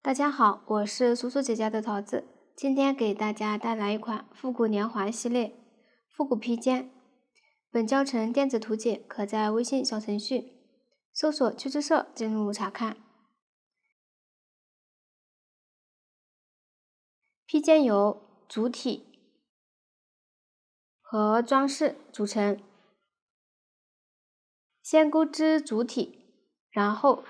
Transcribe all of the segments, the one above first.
大家好，我是苏苏姐姐的桃子，今天给大家带来一款复古连环系列复古披肩。本教程电子图解可在微信小程序搜索趣之社进入查看。披肩由主体和装饰组成，先钩织主体，然后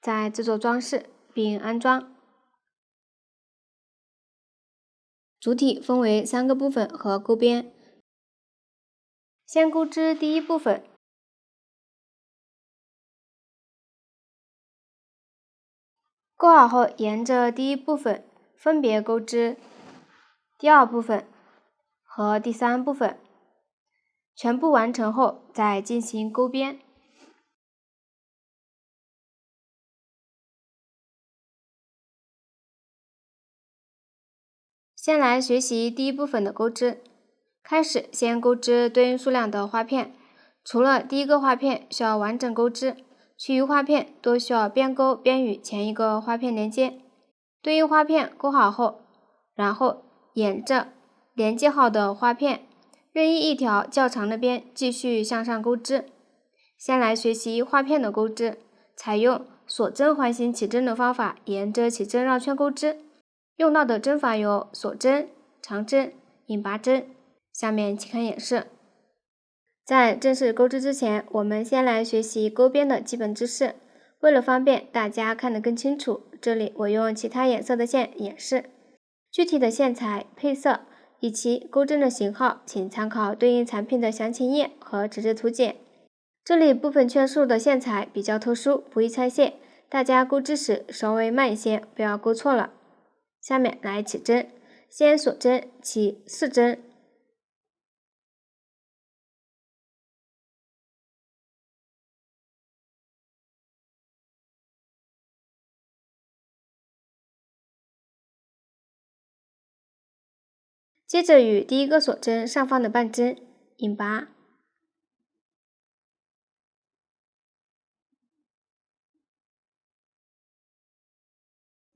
再制作装饰并安装。主体分为3个部分和钩边，先钩织第一部分，钩好后沿着第一部分分别钩织第二部分和第3部分，全部完成后再进行钩边。先来学习第一部分的钩织。开始先钩织对应数量的花片，除了第一个花片需要完整钩织，其余花片都需要边钩边与前一个花片连接。对应花片钩好后，然后沿着连接好的花片任意一条较长的边继续向上钩织。先来学习花片的钩织，采用锁针环形起针的方法，沿着起针绕圈钩织。用到的针法有锁针、长针、引拔针。下面请看演示。在正式钩织之前，我们先来学习钩边的基本知识。为了方便大家看得更清楚，这里我用其他颜色的线演示。具体的线材、配色以及钩针的型号，请参考对应产品的详情页和纸质图解。这里部分圈数的线材比较特殊，不易拆卸，大家钩织时稍微慢一些，不要钩错了。下面来起针，先锁针起4针。接着与第一个锁针上方的半针引拔，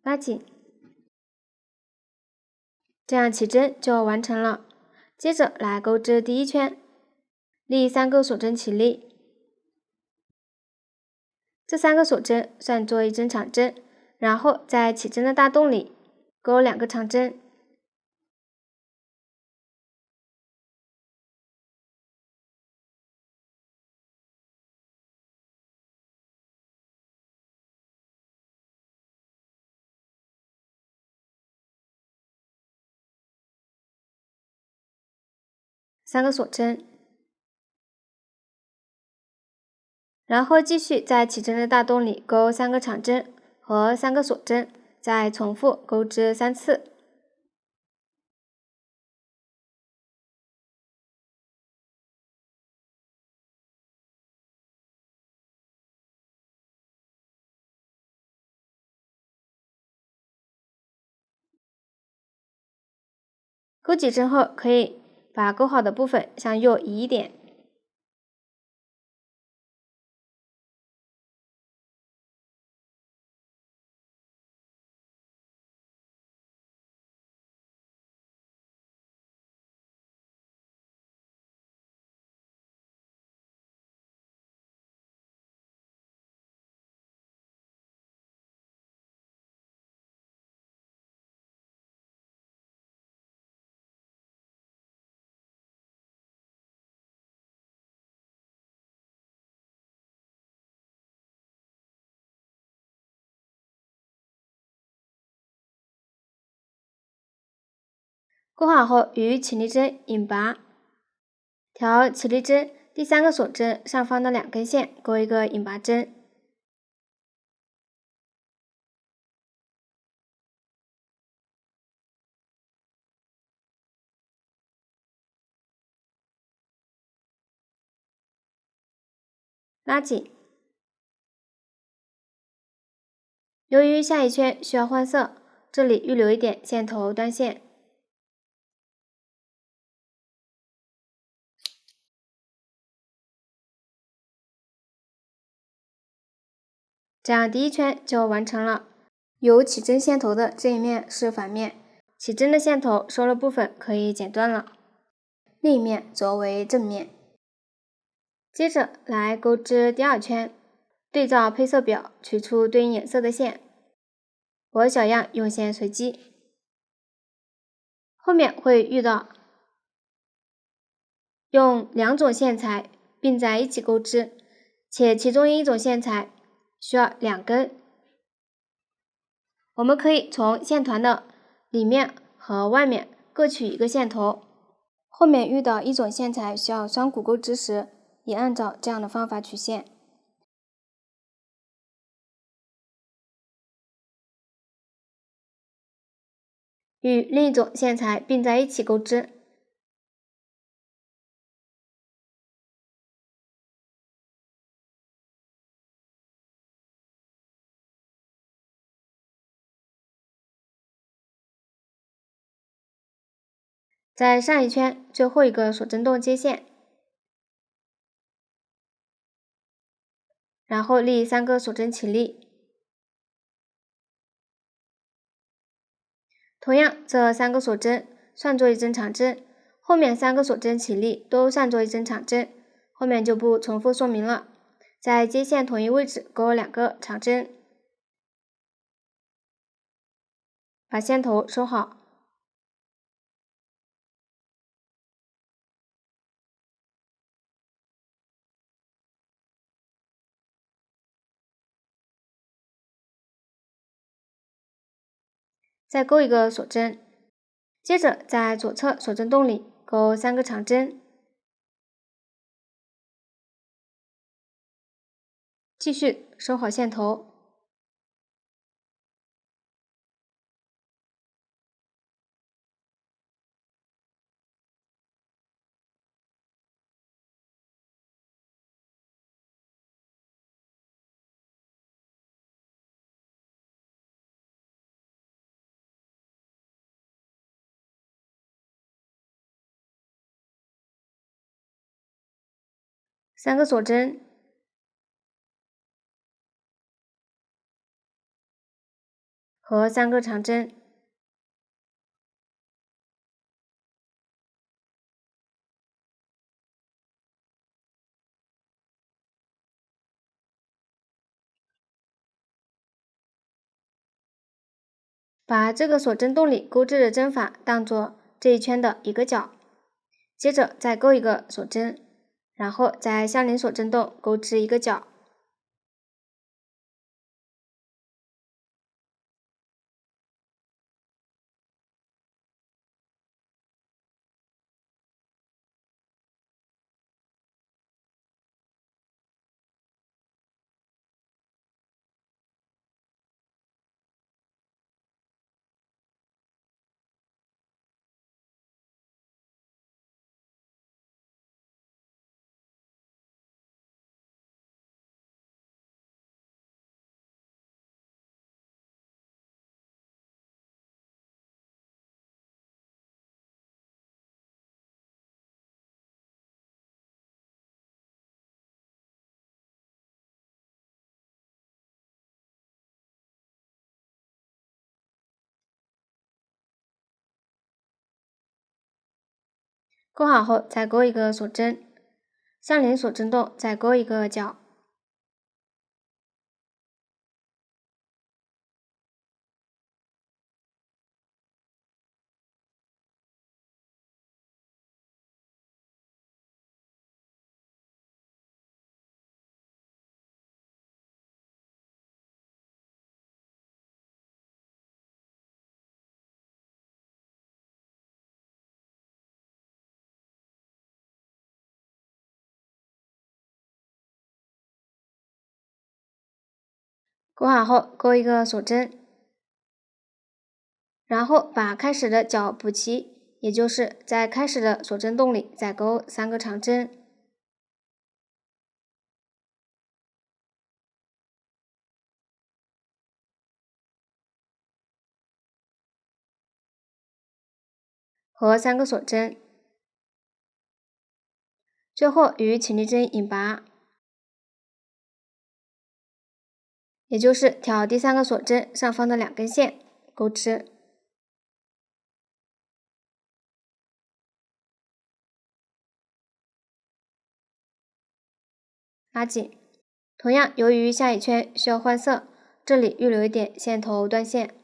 拉紧，这样起针就完成了。接着来钩织第一圈，立3个锁针起立，这3个锁针算作1针长针，然后在起针的大洞里钩2个长针。3个锁针，然后继续在起针的大洞里钩3个长针和3个锁针，再重复钩织3次。钩几针后，可以把钩好的部分向右移一点。钩好后，与起立针引拔，调起立针第3个锁针上方的2根线钩一个引拔针，拉紧。由于下一圈需要换色，这里预留一点线头端线。这样第一圈就完成了。有起针线头的这一面是反面，起针的线头收了部分可以剪断了，另一面则为正面。接着来钩织第二圈，对照配色表取出对应颜色的线，我小样用线随机。后面会遇到用两种线材并在一起钩织，且其中一种线材需要2根。我们可以从线团的里面和外面各取一个线头。后面遇到一种线材需要双股钩织时，也按照这样的方法取线。与另一种线材并在一起钩织。在上一圈最后一个锁针洞接线，然后立3个锁针起立。同样，这3个锁针算作一针长针，后面3个锁针起立都算作一针长针，后面就不重复说明了。在接线同一位置钩2个长针，把线头收好。再钩一个锁针，接着在左侧锁针洞里钩3个长针，继续收好线头。3个锁针，和3个长针，把这个锁针洞里钩织的针法当做这一圈的一个角，接着再钩一个锁针，然后在相邻锁针洞钩织一个角。钩好后再钩一个锁针，相邻锁针洞再钩一个角。钩好后钩一个锁针，然后把开始的角补齐，也就是在开始的锁针洞里再钩3个长针。和3个锁针，最后与起立针引拔，也就是挑第3个锁针上方的2根线钩织。拉紧。同样，由于下一圈需要换色，这里预留一点线头断线。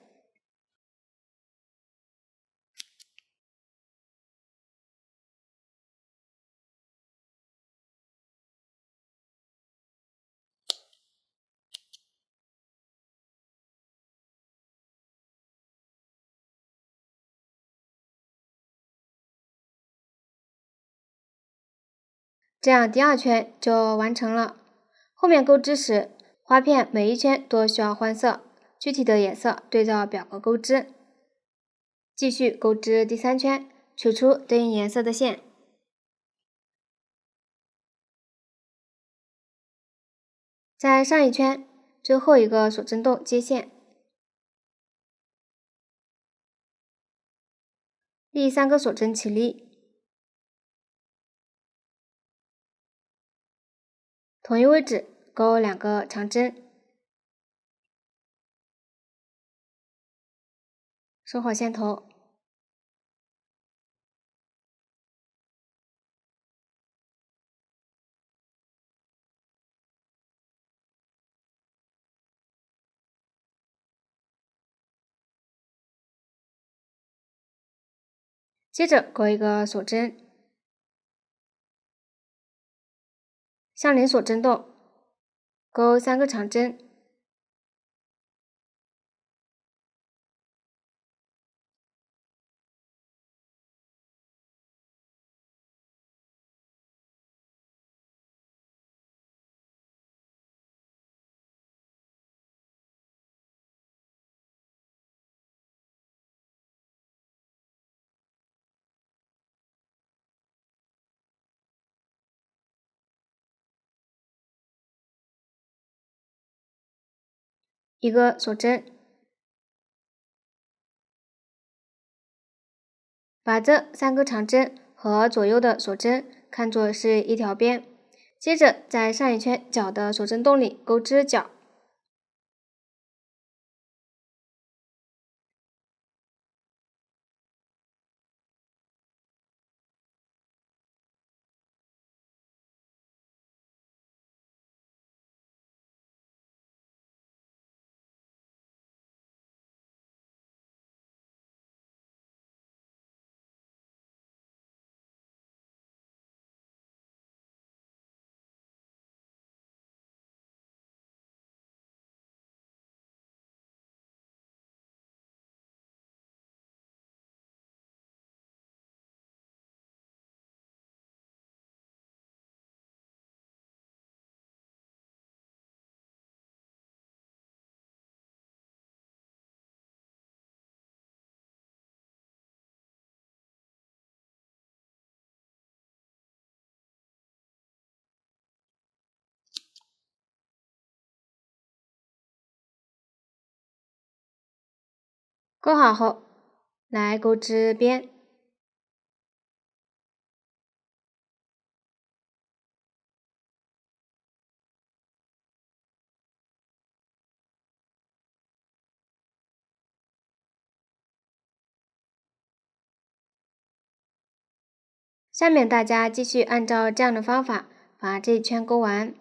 这样第2圈就完成了。后面钩织时，花片每一圈都需要换色，具体的颜色对照表格钩织。继续钩织第3圈，取出对应颜色的线。在上一圈最后一个锁针洞接线，第3个锁针起立，同一位置钩2个长针，收好线头。接着钩一个锁针，相邻锁针洞，钩3个长针，一个锁针，把这3个长针和左右的锁针看作是一条边，接着在上一圈角的锁针洞里钩织角。钩好后，来钩织边。下面大家继续按照这样的方法把这一圈钩完。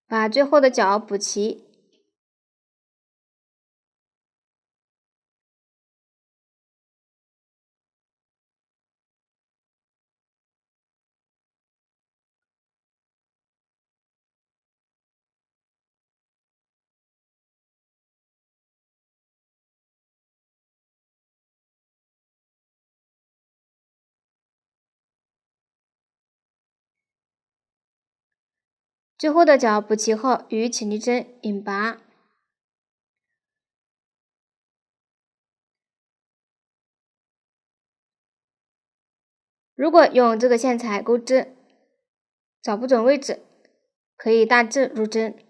把最后的角补齐。最后的角补齐后，与起立针引拔。如果用这个线材钩织，找不准位置，可以大致入针。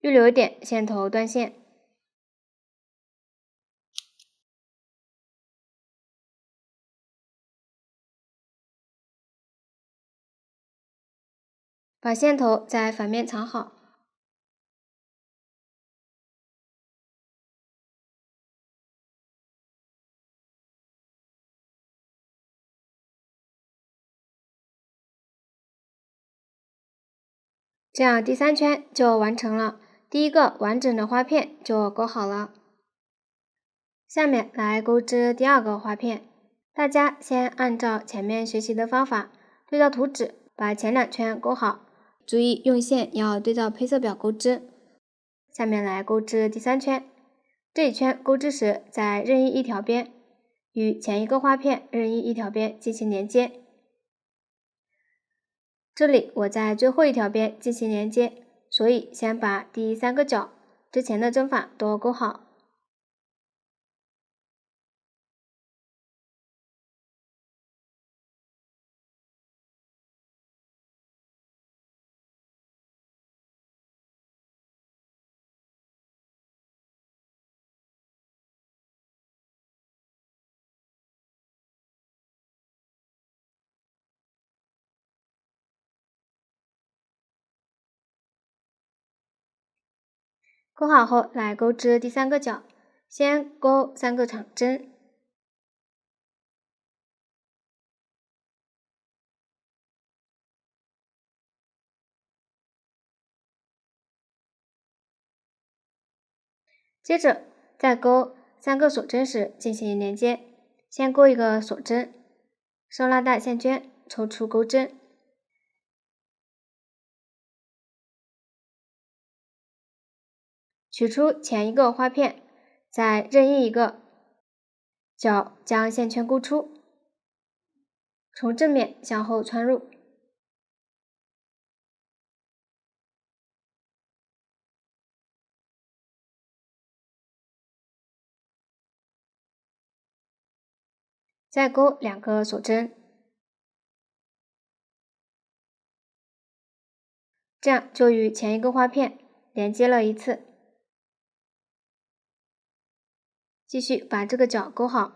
预留点线头断线。把线头在反面藏好。这样第3圈就完成了，第一个完整的花片就钩好了。下面来钩织第2个花片，大家先按照前面学习的方法对照图纸，把前2圈钩好，注意用线要对照配色表钩织。下面来钩织第3圈，这一圈钩织时在任意一条边与前一个花片任意一条边进行连接。这里我在最后一条边进行连接，所以先把第3个角之前的针法都钩好。钩好后来钩织第3个角，先钩3个长针，接着在钩3个锁针时进行连接，先钩一个锁针，收拉大线圈，抽出钩针，取出前一个花片，在任意一个角将线圈钩出，从正面向后穿入，再钩2个锁针，这样就与前一个花片连接了一次。继续把这个角钩好。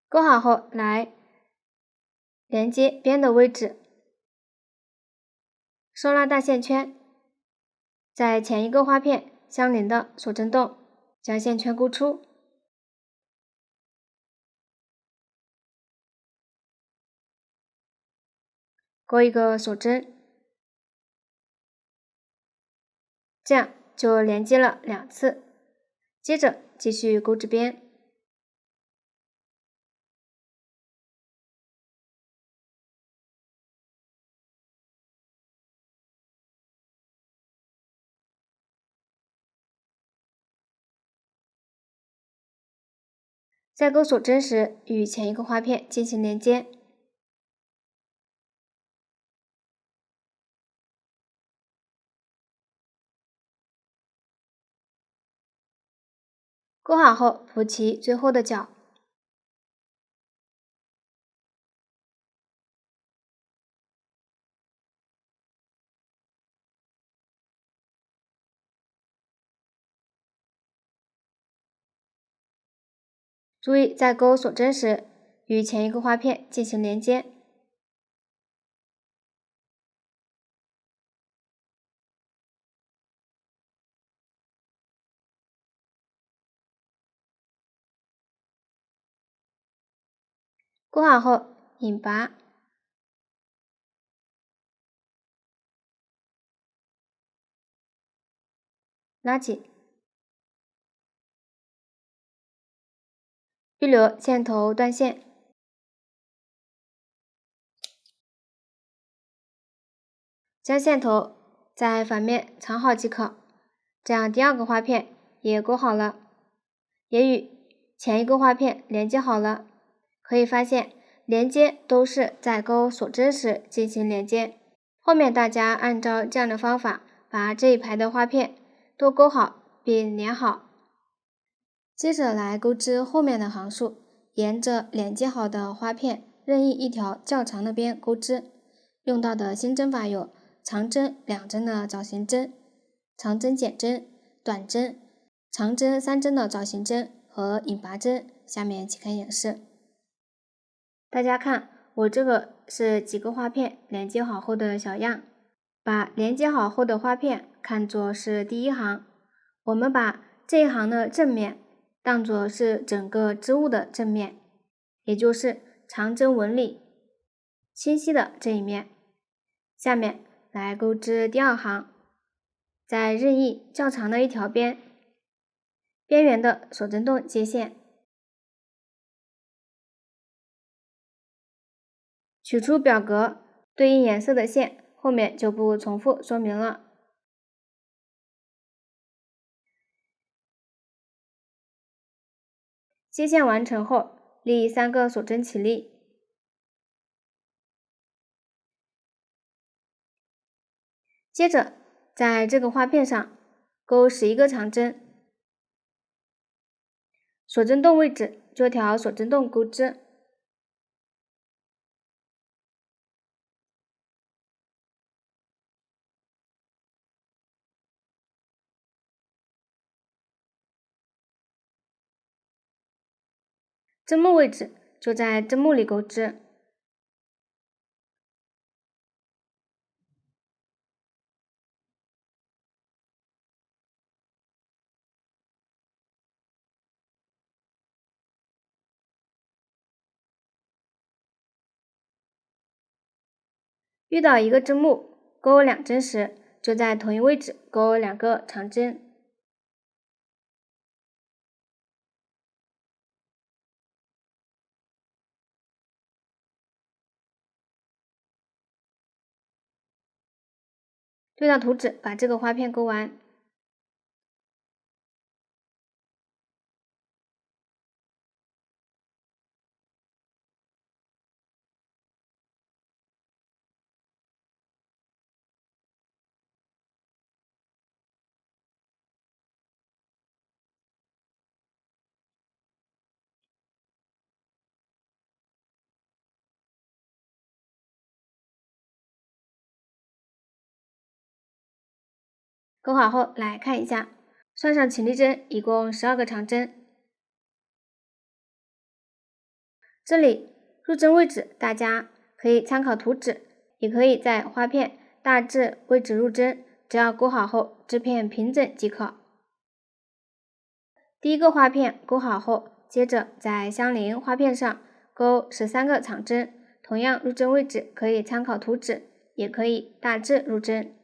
钩好后来连接边的位置，收拉大线圈，在前一个花片相邻的锁针洞将线圈钩出，钩一个锁针，这样就连接了2次。接着继续钩织边。在钩锁针时，与前一个花片进行连接。钩好后，补齐最后的角。注意在钩锁针时，与前一个花片进行连接。钩好后，引拔，拉紧，预留线头断线。将线头在反面藏好即可，这样第二个画片也勾好了，也与前一个画片连接好了。可以发现，连接都是在勾锁针时进行连接。后面大家按照这样的方法，把这一排的画片都勾好并连好。接着来钩织后面的行数，沿着连接好的花片任意一条较长的边钩织。用到的新针法有长针2针的枣形针、长针剪针、短针、长针3针的枣形针和引拔针。下面请看演示。大家看，我这个是几个花片连接好后的小样，把连接好后的花片看作是第一行，我们把这一行的正面当作是整个织物的正面，也就是长针纹理清晰的这一面。下面来钩织第二行，在任意较长的一条边缘的锁针洞接线，取出表格对应颜色的线，后面就不重复说明了。接线完成后，立3个锁针起立，接着在这个花片上钩11个长针，锁针洞位置就条锁针洞钩织。针目位置就在针目里钩织。遇到一个针目钩2针时，就在同一位置钩2个长针。对照图纸把这个花片钩完。钩好后来看一下，算上起立针一共12个长针。这里入针位置大家可以参考图纸，也可以在花片大致位置入针，只要钩好后织片平整即可。第一个花片钩好后，接着在相邻花片上钩13个长针，同样入针位置可以参考图纸，也可以大致入针。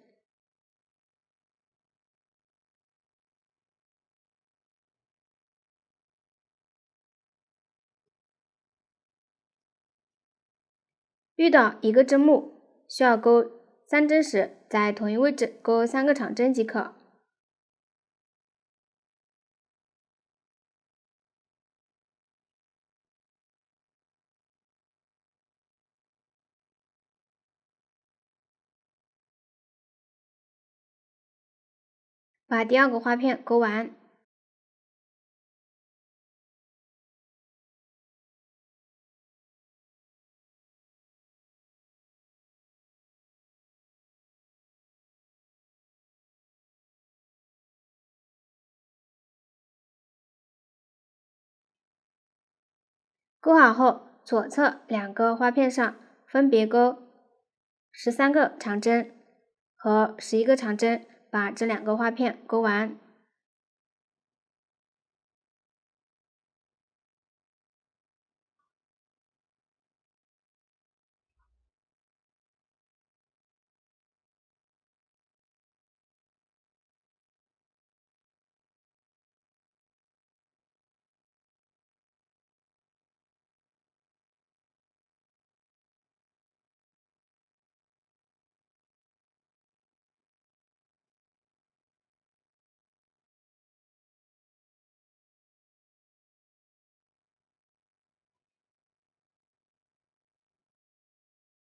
遇到一个针目需要钩3针时，在同一位置钩3个长针即可。把第2个花片钩完。钩好后，左侧2个花片上分别钩13个长针和11个长针，把这2个花片钩完。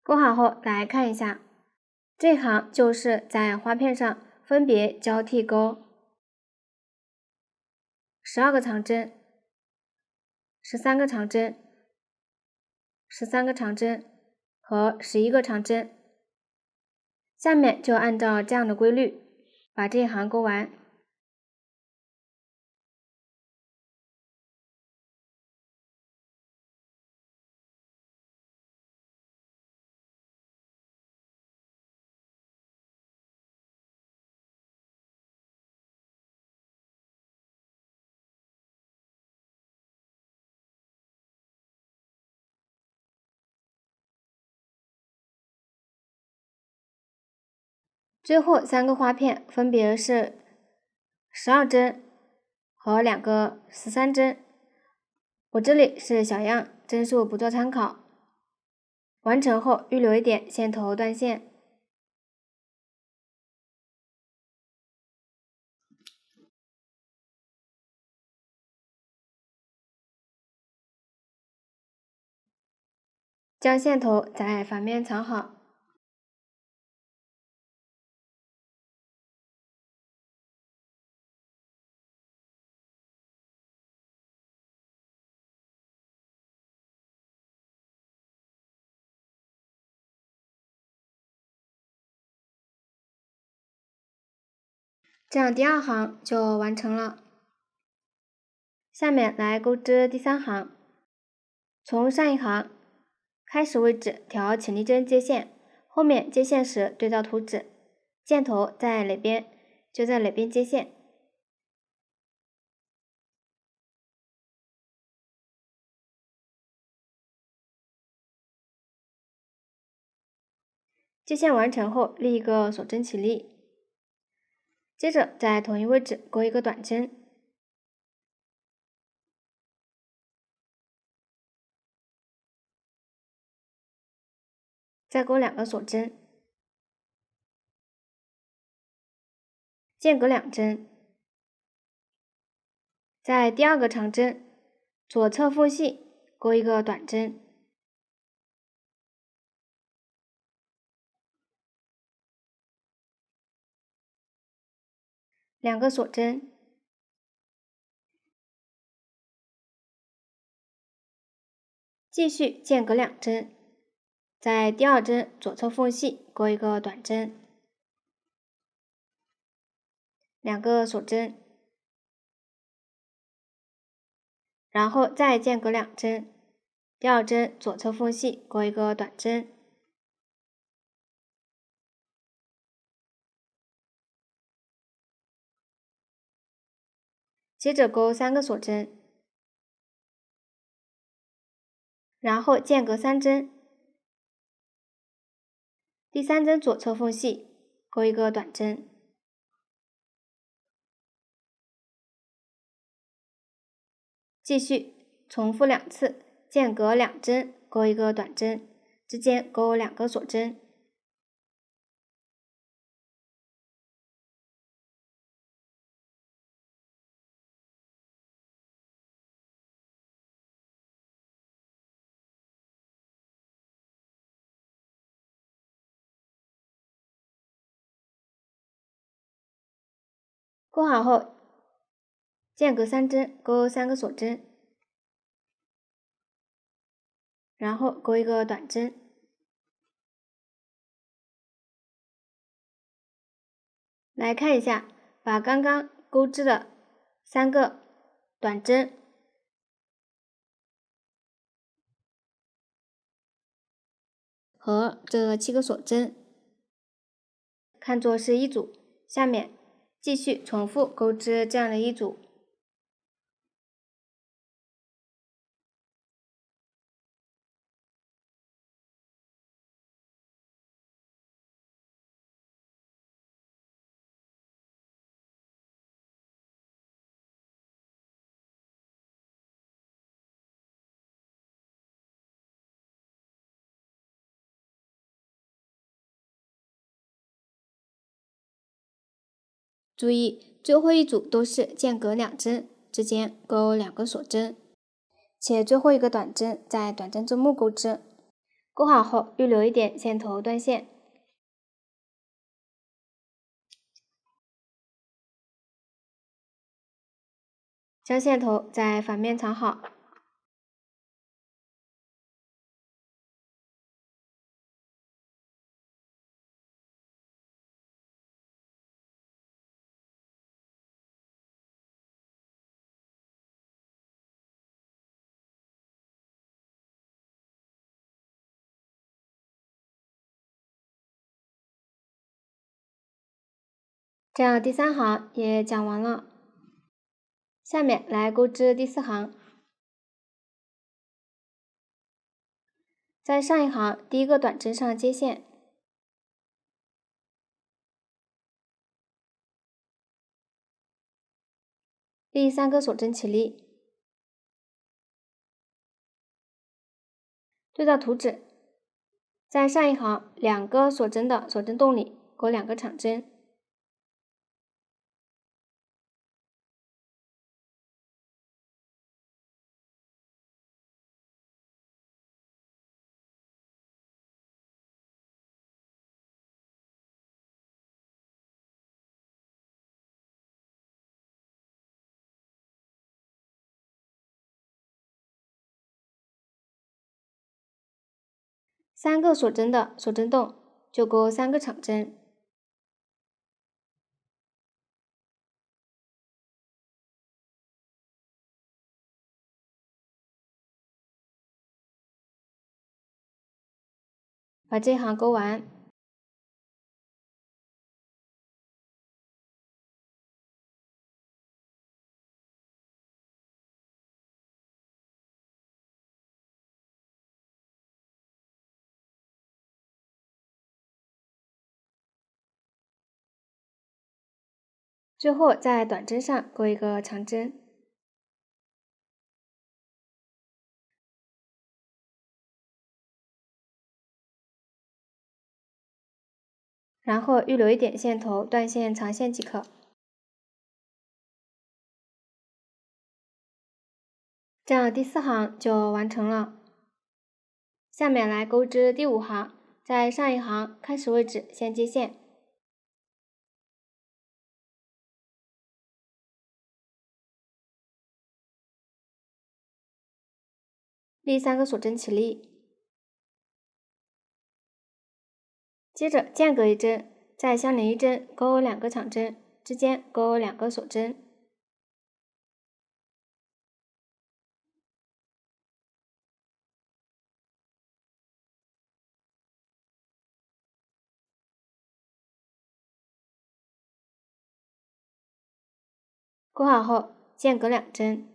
勾好后来看一下，这行就是在花片上分别交替钩12个长针、13个长针、13个长针和11个长针。下面就按照这样的规律把这一行钩完。最后3个花片分别是12针和2个13针，我这里是小样，针数不做参考。完成后预留一点线头断线。将线头在反面藏好。这样第2行就完成了。下面来钩织第3行，从上一行开始位置调起立针接线，后面接线时对照图纸，箭头在哪边就在哪边接线。接线完成后立一个锁针起立，接着在同一位置钩一个短针，再钩2个锁针，间隔2针，在第2个长针左侧缝隙钩一个短针，2个锁针，继续间隔2针，在第2针左侧缝隙钩一个短针，2个锁针，然后再间隔2针，第2针左侧缝隙钩一个短针，接着钩3个锁针，然后间隔3针，第3针左侧缝隙钩一个短针，继续重复2次，间隔2针钩一个短针，之间钩2个锁针。钩好后，间隔3针钩3个锁针，然后钩一个短针。来看一下，把刚刚钩织的3个短针和这7个锁针看作是一组，下面继续重复钩织这样的一组。注意，最后一组都是间隔2针，之间钩2个锁针，且最后一个短针在短针中目钩织。勾好后，预留一点线头断线，将线头在反面藏好。这样第3行也讲完了。下面来钩织第4行。在上一行第1个短针上接线，立3个锁针起立，对照图纸，在上一行2个锁针的锁针洞里钩2个长针，3个锁针的锁针洞就钩3个长针，把这一行钩完。最后在短针上钩一个长针，然后预留一点线头断线藏线即可。这样第4行就完成了。下面来钩织第5行，在上一行开始位置先接线，立3个锁针起立，接着间隔一针，在相邻一针钩2个长针，之间钩2个锁针，钩好后间隔2针，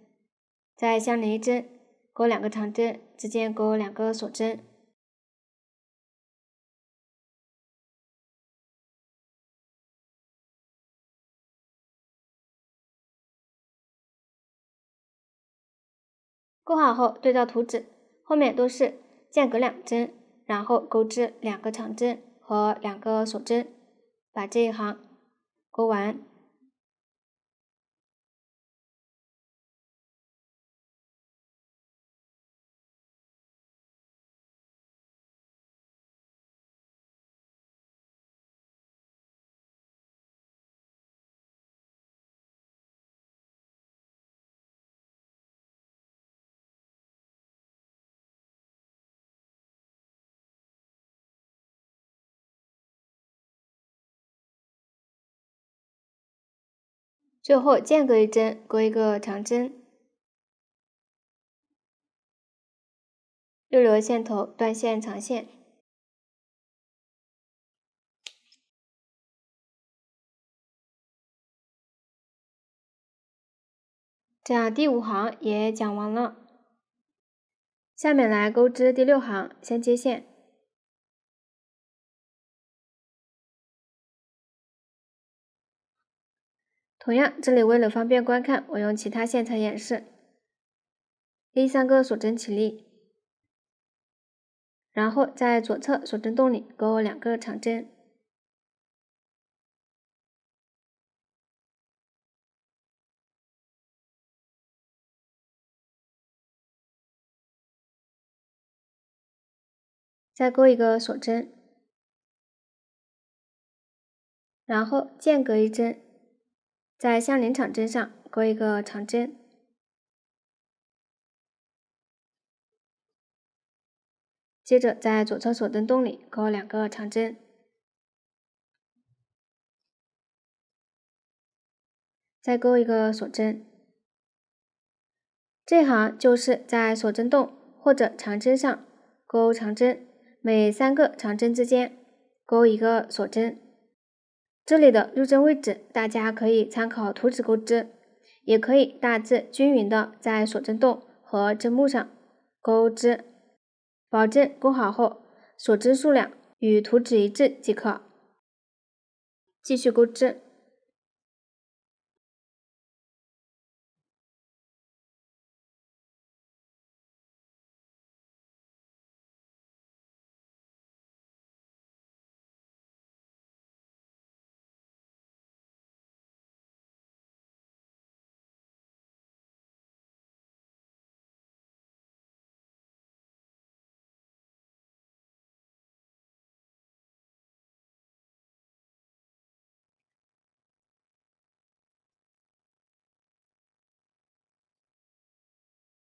在相邻一针钩2个长针，之间钩2个锁针，钩好后对照图纸，后面都是间隔2针，然后钩织2个长针和2个锁针，把这一行钩完。最后间隔一针钩一个长针，预留线头断线藏线。这样第5行也讲完了。下面来钩织第6行，先接线。同样，这里为了方便观看，我用其他线材演示。立3个锁针起立，然后在左侧锁针洞里钩2个长针，再钩一个锁针，然后间隔一针，在相邻长针上钩一个长针，接着在左侧锁针洞里钩2个长针，再钩一个锁针。这行就是在锁针洞或者长针上钩长针，每3个长针之间钩一个锁针。这里的入针位置大家可以参考图纸钩织，也可以大致均匀的在锁针洞和针目上钩织，保证钩好后锁针数量与图纸一致即可。继续钩织。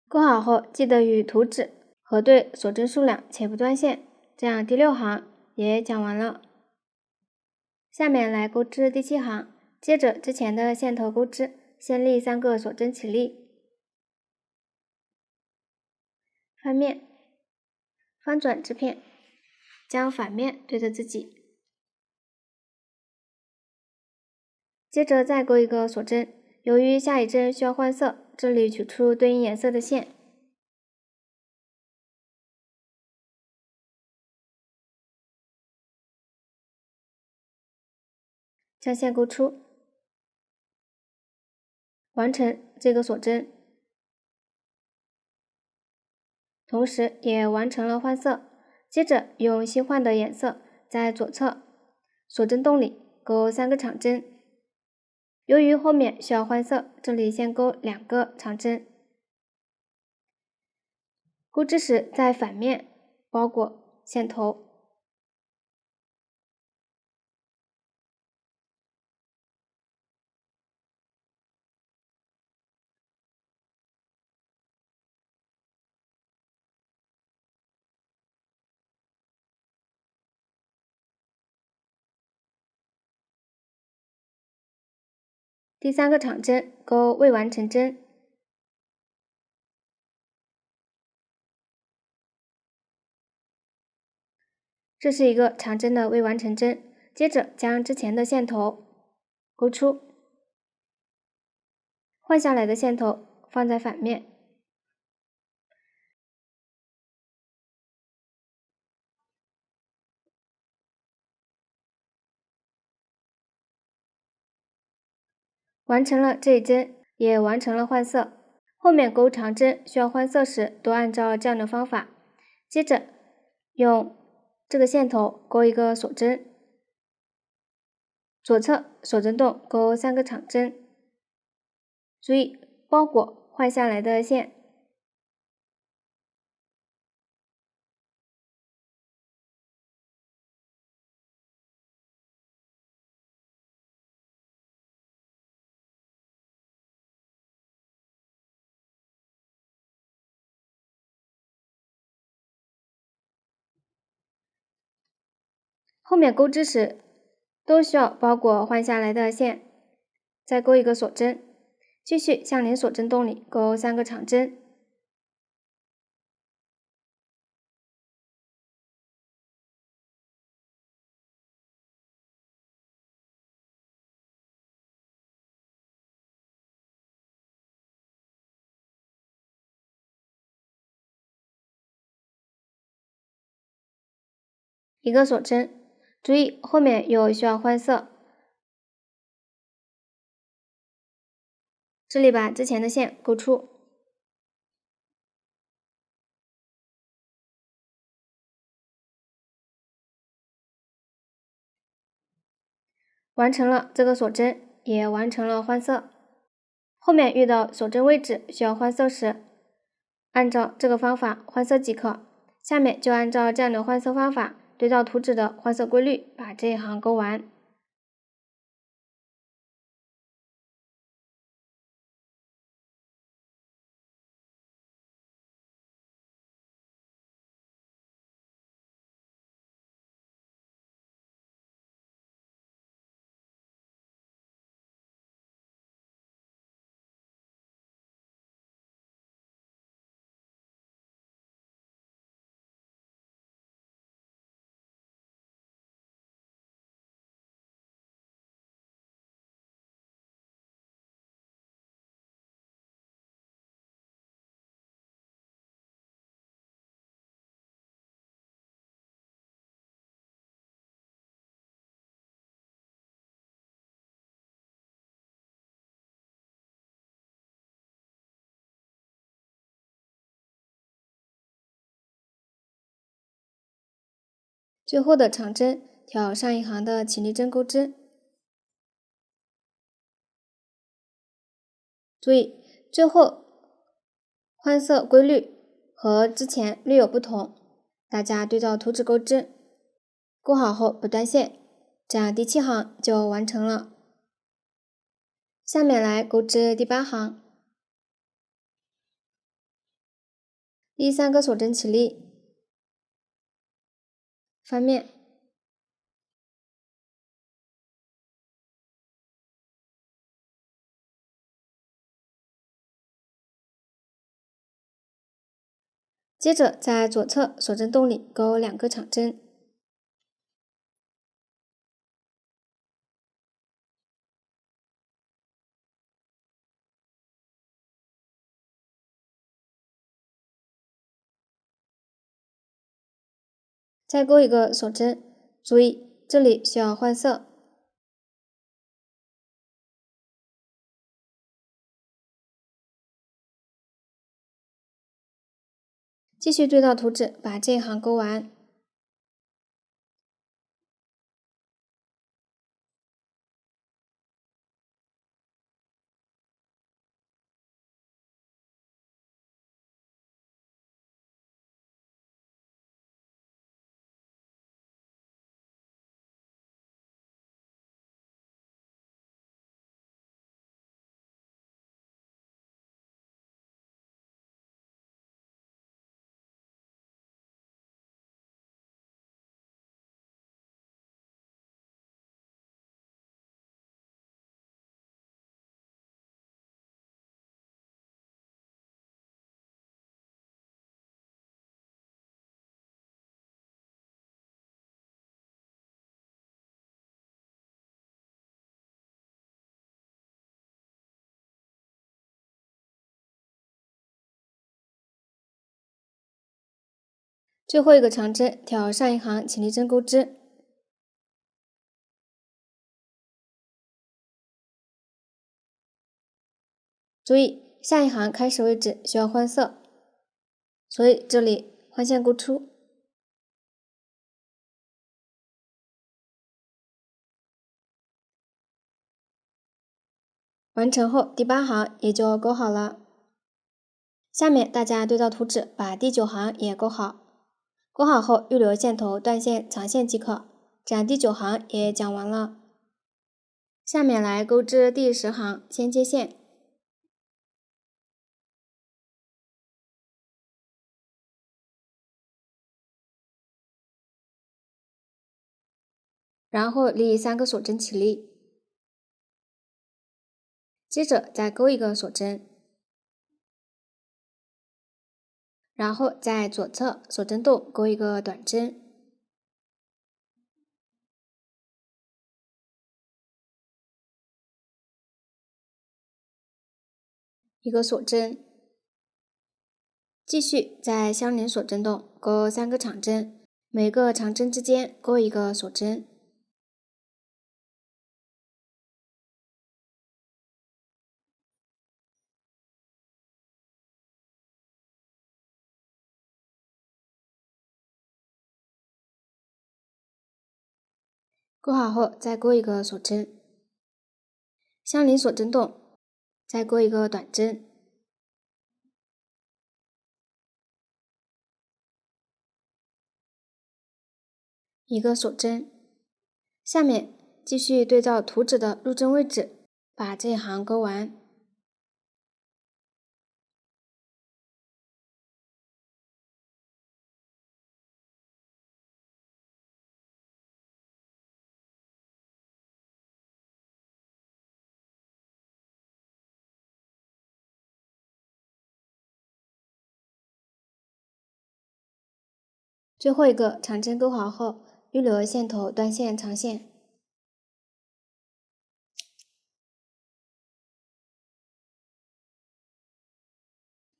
钩好后，记得与图纸核对锁针数量且不断线，这样第6行也讲完了。下面来钩织第7行，接着之前的线头钩织，先立3个锁针起立，翻面，翻转织片，将反面对着自己，接着再钩一个锁针。由于下一针需要换色，这里取出对应颜色的线，将线钩出，完成这个锁针，同时也完成了换色。接着用新换的颜色在左侧锁针洞里钩3个长针。由于后面需要换色，这里先钩2个长针。钩织时在反面包裹线头。第3个长针钩未完成针，这是一个长针的未完成针。接着将之前的线头钩出，换下来的线头放在反面，完成了这一针，也完成了换色。后面钩长针需要换色时，都按照这样的方法。接着用这个线头钩一个锁针，左侧锁针洞钩3个长针，注意包裹换下来的线。后面钩织时都需要包裹换下来的线，再钩一个锁针，继续相邻锁针洞里钩3个长针。一个锁针，注意后面有需要换色，这里把之前的线钩出，完成了这个锁针，也完成了换色。后面遇到锁针位置需要换色时，按照这个方法换色即可。下面就按照这样的换色方法，对照图纸的换色规律，把这一行勾完。最后的长针挑上一行的起立针钩织。注意，最后换色规律和之前略有不同，大家对照图纸钩织，钩好后不断线，这样第7行就完成了。下面来钩织第8行，第3个锁针起立，翻面，接着在左侧锁针洞里钩2个长针，再钩一个锁针，注意这里需要换色。继续对照图纸，把这一行钩完。最后一个长针挑上一行起立针钩织，注意下一行开始位置需要换色，所以这里换线钩出。完成后，第8行也就钩好了。下面大家对照图纸，把第9行也钩好。钩好后，预留线头断线、藏线即可。这样第9行也讲完了。下面来钩织第10行，先接线，然后立3个锁针起立，接着再钩一个锁针。然后在左侧锁针洞钩一个短针，一个锁针，继续在相邻锁针洞钩3个长针，每个长针之间钩一个锁针，钩好后再钩一个锁针，相邻锁针洞再钩一个短针，一个锁针。下面继续对照图纸的入针位置，把这一行勾完。最后一个长针勾好后，预留线头断线长线。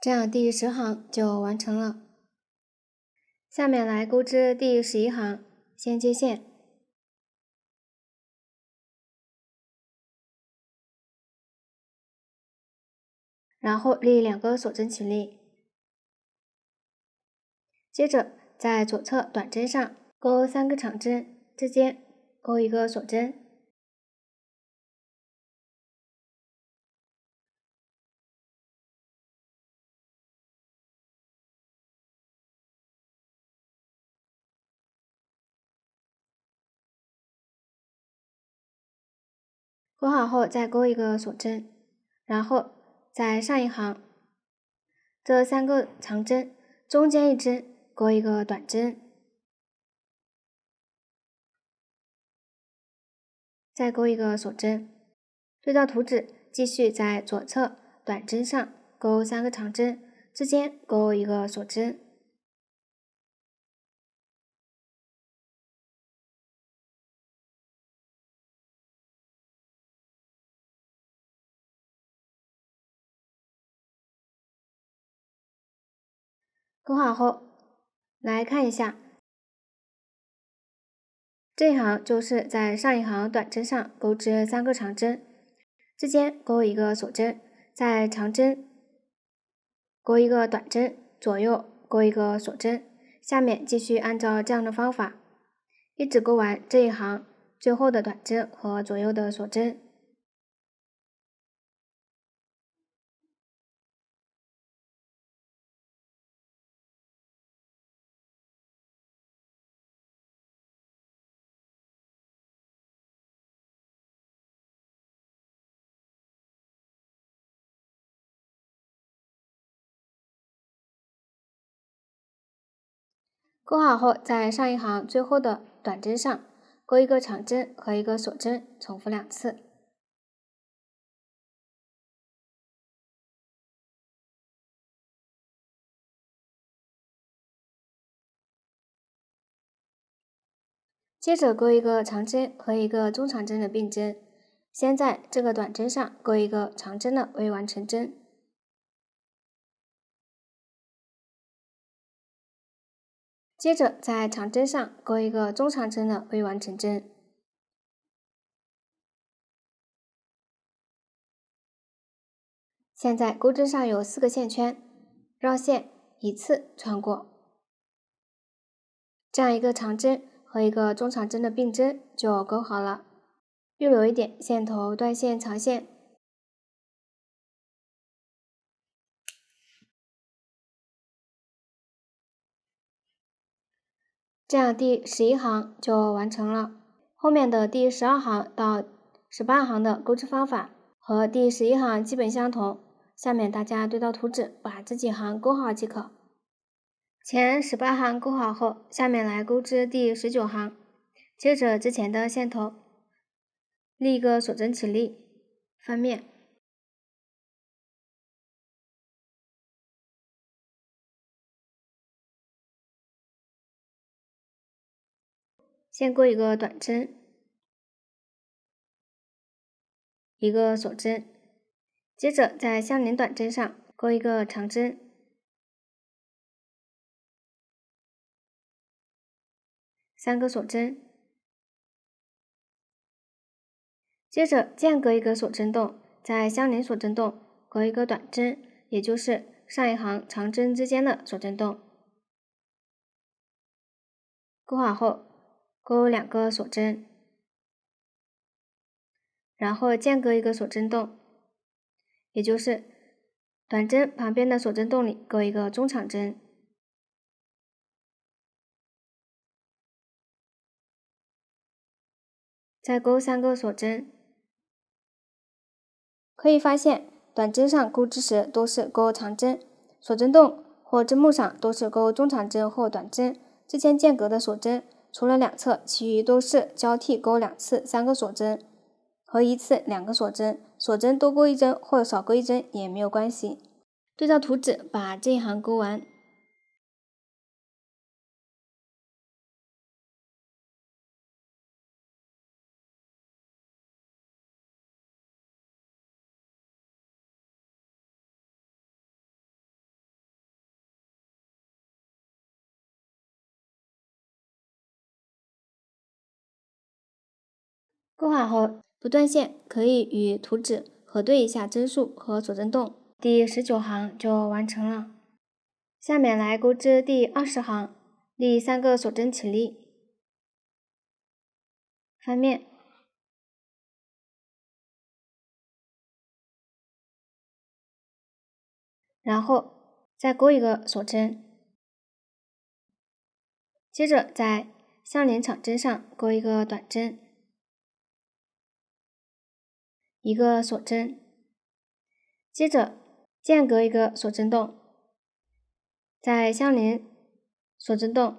这样第10行就完成了。下面来钩织第11行，先接线，然后立2个锁针起立，接着在左侧短针上钩3个长针，之间钩1个锁针，钩好后再钩1个锁针，然后在上一行这3个长针中间一针钩1个短针，再钩1个锁针。对照图纸，继续在左侧短针上钩3个长针，之间钩1个锁针。钩好后，来看一下，这一行就是在上一行短针上钩织3个长针，之间钩1个锁针，在长针钩1个短针，左右钩1个锁针。下面继续按照这样的方法，一直钩完这一行最后的短针和左右的锁针。钩好后，在上一行最后的短针上钩1个长针和1个锁针，重复2次。接着钩1个长针和1个中长针的并针，先在这个短针上钩1个长针的未完成针，接着在长针上钩1个中长针的未完成针。现在钩针上有4个线圈，绕线一次穿过，这样一个长针和1个中长针的并针就钩好了，预留一点线头断线长线。这样第11行就完成了。后面的第12行到18行的钩织方法和第11行基本相同，下面大家对照图纸把这几行钩好即可。前18行钩好后，下面来钩织第19行，接着之前的线头，立1个锁针起立，翻面，先钩1个短针，1个锁针，接着在相邻短针上钩1个长针，3个锁针，接着间隔1个锁针洞，在相邻锁针洞钩1个短针，也就是上一行长针之间的锁针洞。钩好后，钩2个锁针，然后间隔1个锁针洞，也就是短针旁边的锁针洞里钩1个中长针。再钩3个锁针。可以发现，短针上钩织时都是钩长针，锁针洞或针目上都是钩中长针或短针。之间间隔的锁针，除了两侧，其余都是交替钩2次3个锁针和1次2个锁针。锁针多钩1针或少钩1针也没有关系。对照图纸把这一行钩完。钩好后，不断线可以与图纸核对一下针数和锁针洞。第19行就完成了。下面来钩织第20行，立3个锁针起立，翻面，然后再钩一个锁针，接着在相连长针上钩一个短针，一个锁针，接着间隔一个锁针洞，在相连锁针洞，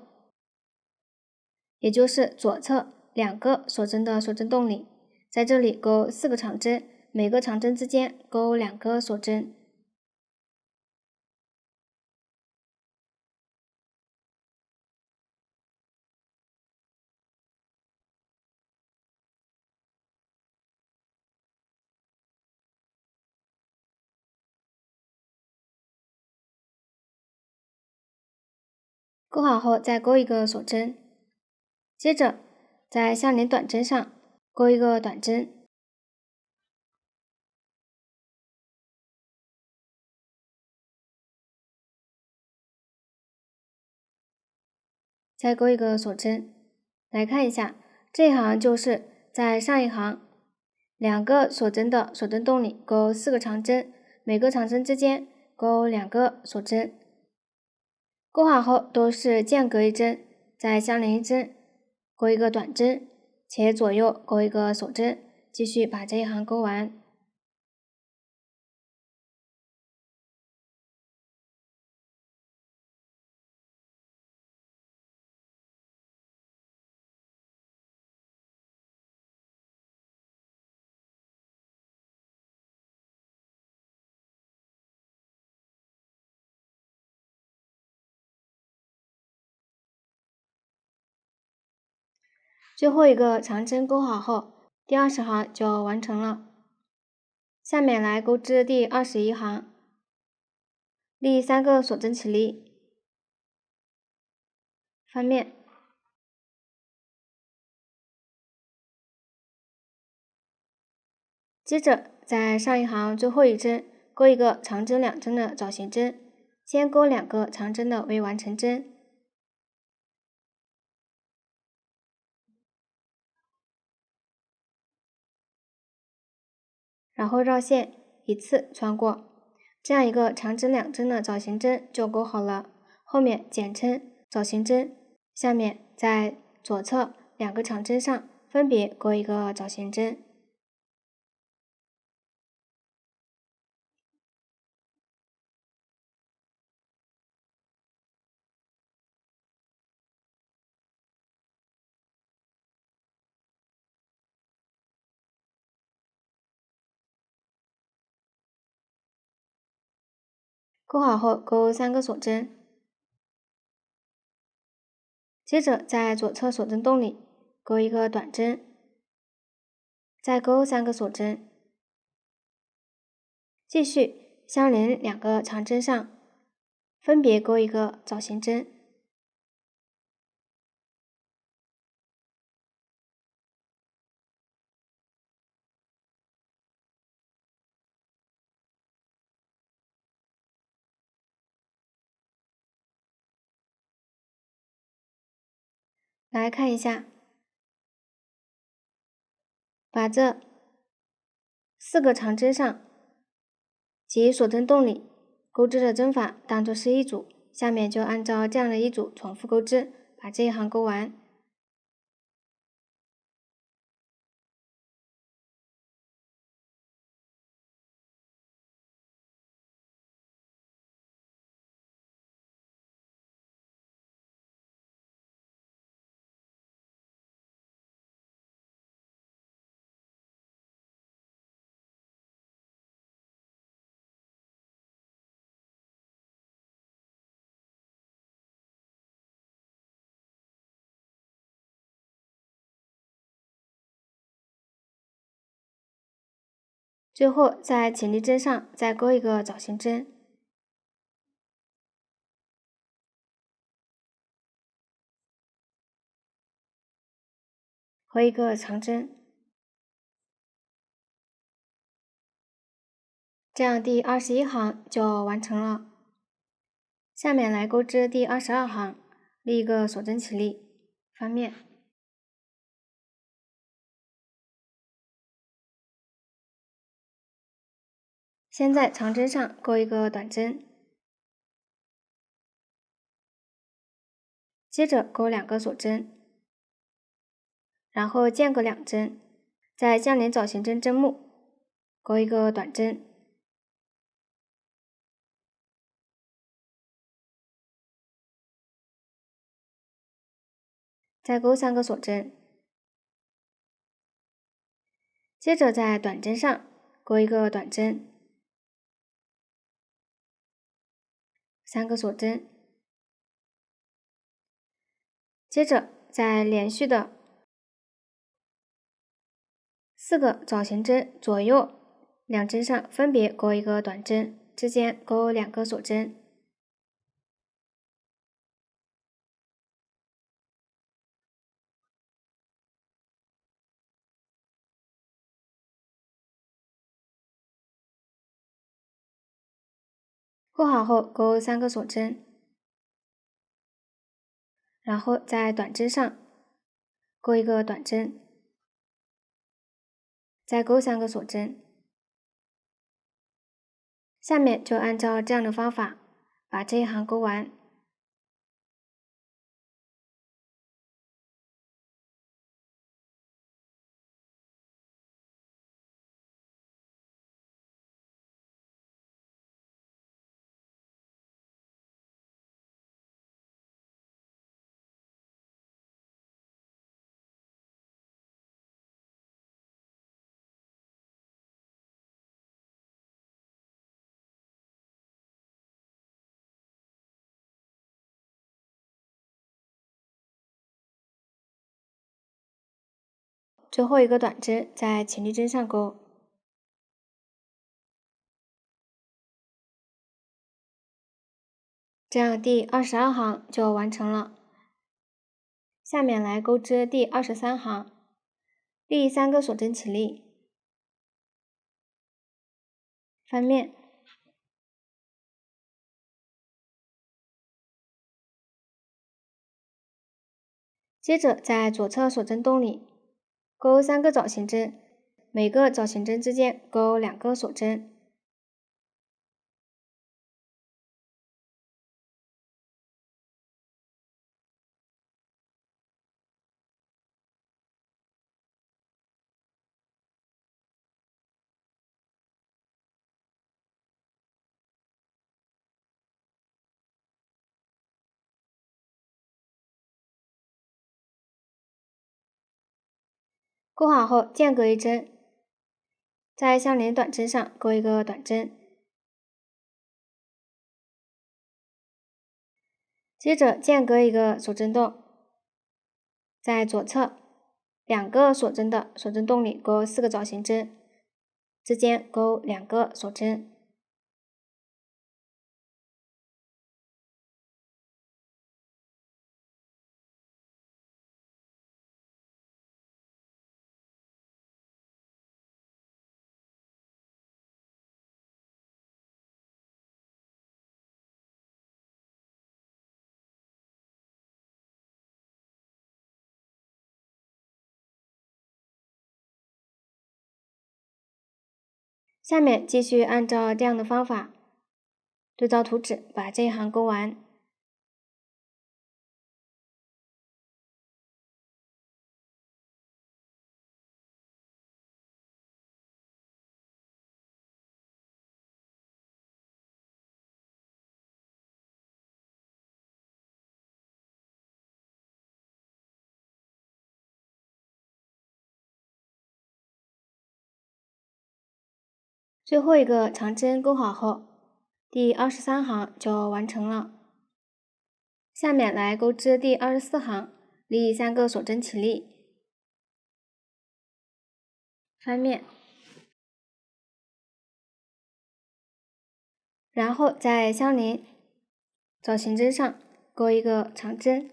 也就是左侧2个锁针的锁针洞里，在这里钩4个长针，每个长针之间钩2个锁针。钩好后再钩一个锁针，接着在相连短针上钩一个短针，再钩一个锁针。来看一下，这一行就是在上一行2个锁针的锁针洞里钩4个长针，每个长针之间钩2个锁针。钩好后都是间隔1针，再相连1针，钩一个短针，且左右钩一个锁针，继续把这一行钩完。最后一个长针钩好后，第20行就完成了。下面来钩织第21行，立3个锁针起立，翻面，接着在上一行最后一针钩一个长针2针的枣形针，先钩2个长针的未完成针，然后绕线一次穿过，这样一个长针2针的枣形针就钩好了。后面简称枣形针，下面在左侧2个长针上分别钩一个枣形针。钩好后钩3个锁针，接着在左侧锁针洞里钩一个短针，再钩3个锁针，继续相连2个长针上分别钩一个枣形针。来看一下，把这4个长针上及锁针洞里钩织的针法当作是一组，下面就按照这样的一组重复钩织，把这一行钩完。最后在起立针上再钩一个枣形针，和一个长针，这样第21行就完成了。下面来钩织第22行，立一个锁针起立，翻面。先在长针上钩一个短针，接着钩2个锁针，然后间隔2针，在相连枣形针针目钩一个短针，再钩3个锁针，接着在短针上钩一个短针，3个锁针，接着在连续的4个枣形针左右2针上分别钩一个短针，之间钩2个锁针。钩好后钩3个锁针，然后在短针上钩一个短针，再钩3个锁针。下面就按照这样的方法把这一行钩完。最后一个短针在起立针上钩，这样第22行就完成了。下面来钩织第23行，立3个锁针起立，翻面，接着在左侧锁针洞里钩3个枣形针，每个枣形针之间钩2个锁针。钩好后间隔1针，在相连短针上钩一个短针，接着间隔一个锁针洞，在左侧2个锁针的锁针洞里钩4个枣形针，之间钩2个锁针。下面继续按照这样的方法对照图纸把这一行钩完。最后一个长针钩好后，第23行就完成了。下面来钩织第24行，立3个锁针起立，翻面。然后在相邻造型针上钩一个长针，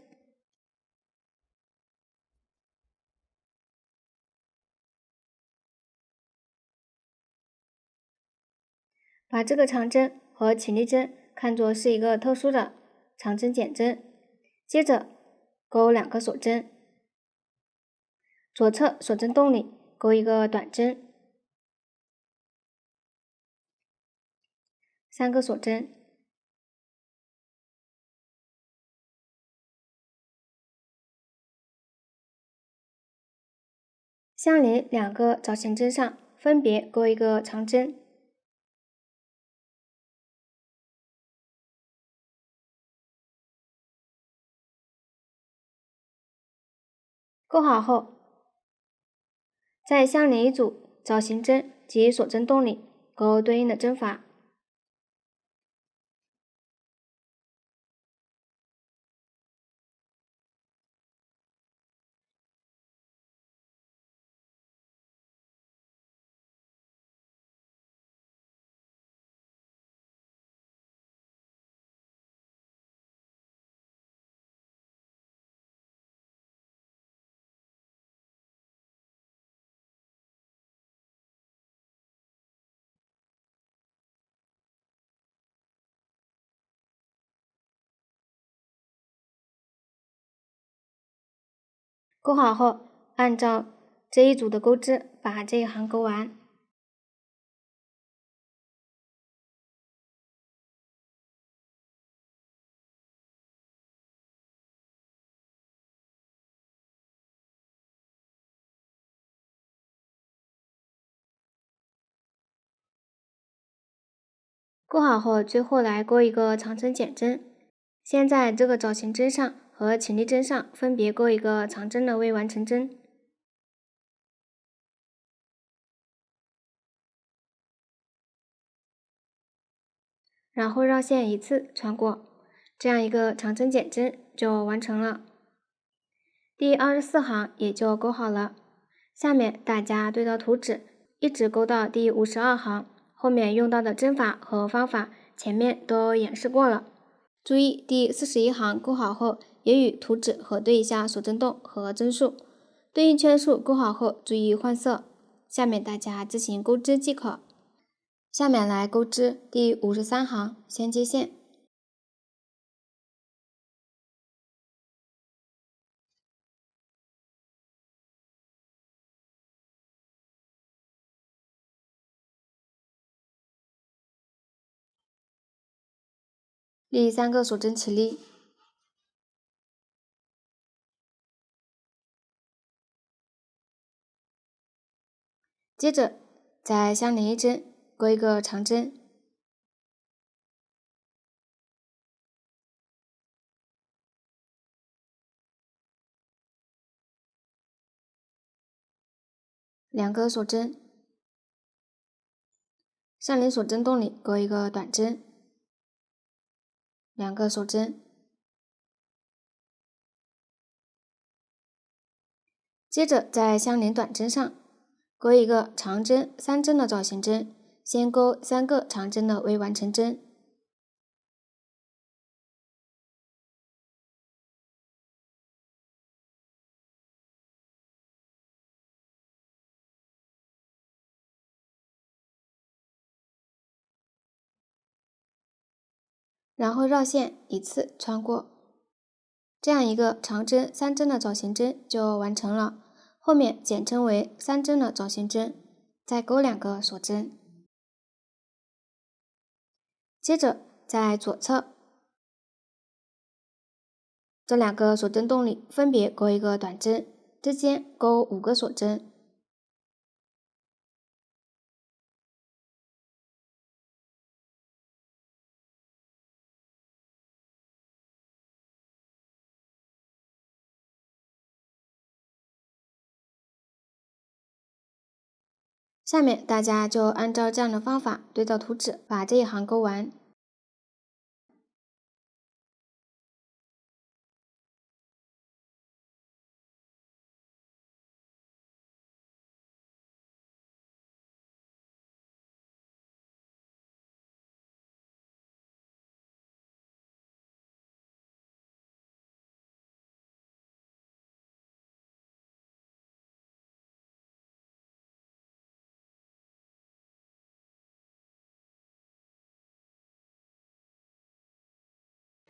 把这个长针和起立针看作是一个特殊的长针减针，接着钩2个锁针，左侧锁针洞里钩一个短针，3个锁针，相邻2个造型针上分别钩一个长针，钩好后，在相邻一组造型针及锁针洞里钩对应的针法。钩好后，按照这一组的钩织把这一行钩完。钩好后，最后来钩一个长针减针。先在这个造型针上和起立针上分别钩一个长针的未完成针，然后绕线一次穿过，这样一个长针减针就完成了。第24行也就钩好了。下面大家对照图纸，一直钩到第52行，后面用到的针法和方法前面都演示过了。注意第41行钩好后，也与图纸核对一下锁针洞和针数，对应圈数钩好后注意换色。下面大家自行钩织即可。下面来钩织第53行衔接线。立3个锁针起立，接着在相连一针钩一个长针，2个锁针，相连锁针洞里钩一个短针，2个锁针，接着在相连短针上钩一个长针3针的造型针，先钩3个长针的未完成针，然后绕线一次穿过，这样一个长针3针的造型针就完成了。后面简称为3针的造型针，再钩2个锁针，接着在左侧这2个锁针洞里分别钩一个短针，之间钩5个锁针。下面大家就按照这样的方法对照图纸，把这一行钩完。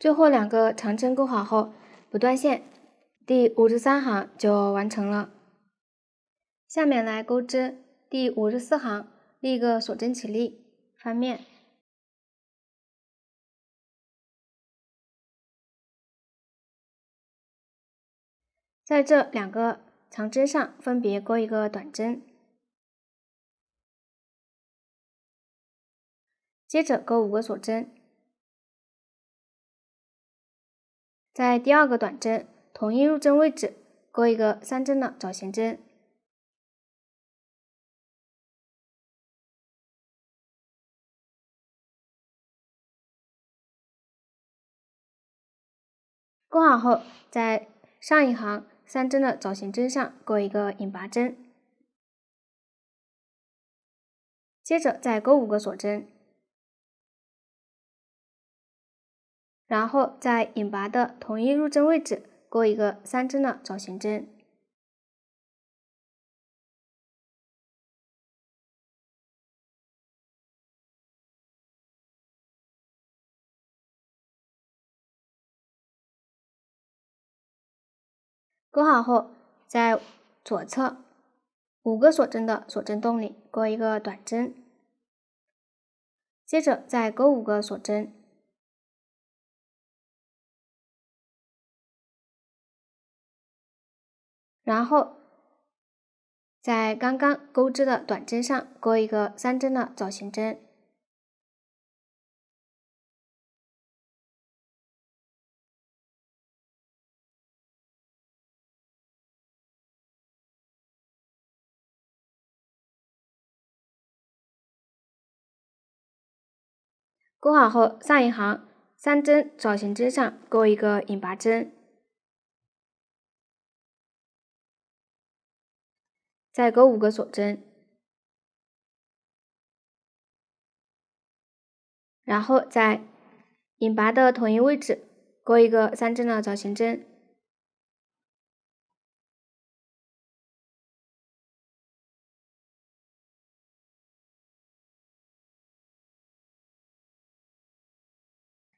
最后2个长针钩好后，不断线，第53行就完成了。下面来钩织第54行，立一个锁针起立，翻面。在这2个长针上分别钩一个短针，接着钩5个锁针，在第2个短针同一入针位置钩一个3针的枣形针，钩好后，在上一行3针的枣形针上钩一个引拔针，接着再钩5个锁针，然后在引拔的同一入针位置钩一个3针的枣形针。钩好后，在左侧5个锁针的锁针洞里钩一个短针，接着再钩5个锁针，然后在刚刚钩织的短针上钩一个3针的枣形针。钩好后，上一行3针枣形针上钩一个引拔针，再钩5个锁针，然后在引拔的同一位置钩一个3针的枣形针。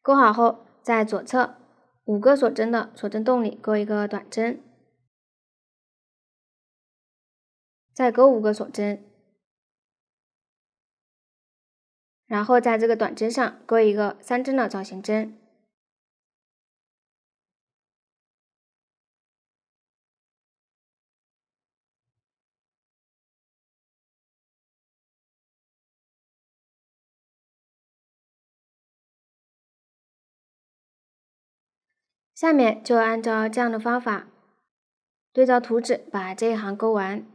钩好后，在左侧5个锁针的锁针洞里钩一个短针，再钩5个锁针，然后在这个短针上钩一个3针的枣形针。下面就按照这样的方法，对照图纸把这一行钩完。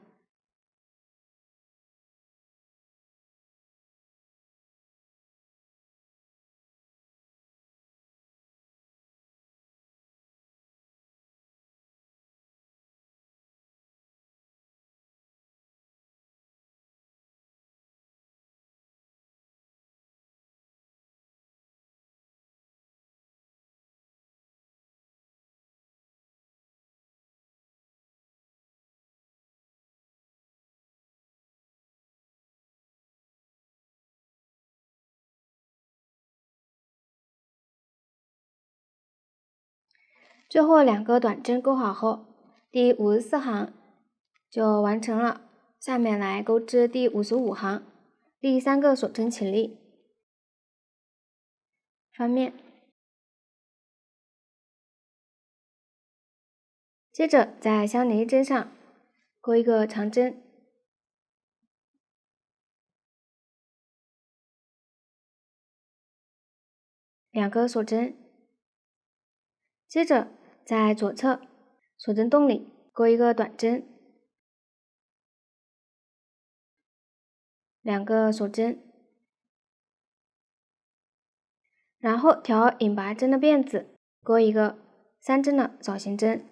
最后2个短针钩好后，第54行就完成了。下面来钩织第55行，立3个锁针起立，翻面，接着在相邻一针上钩一个长针，2个锁针，接着在左侧锁针洞里钩一个短针，2个锁针，然后调引拔针的辫子，钩一个3针的枣形针。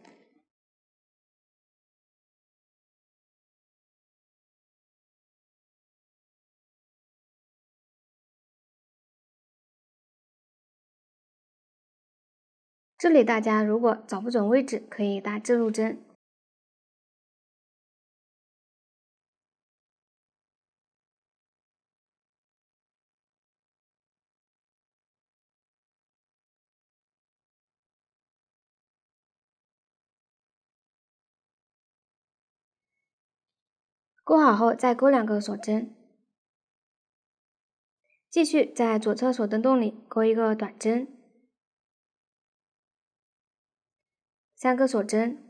这里大家如果找不准位置，可以打置入针。钩好后再钩2个锁针，继续在左侧锁灯洞里钩一个短针，3个锁针。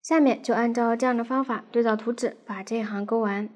下面就按照这样的方法对照图纸把这一行钩完。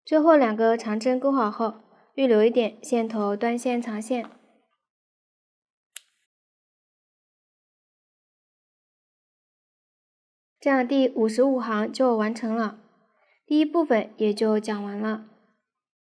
最后2个长针钩好后，预留一点线头端线长线。这样第55行就完成了，第一部分也就讲完了。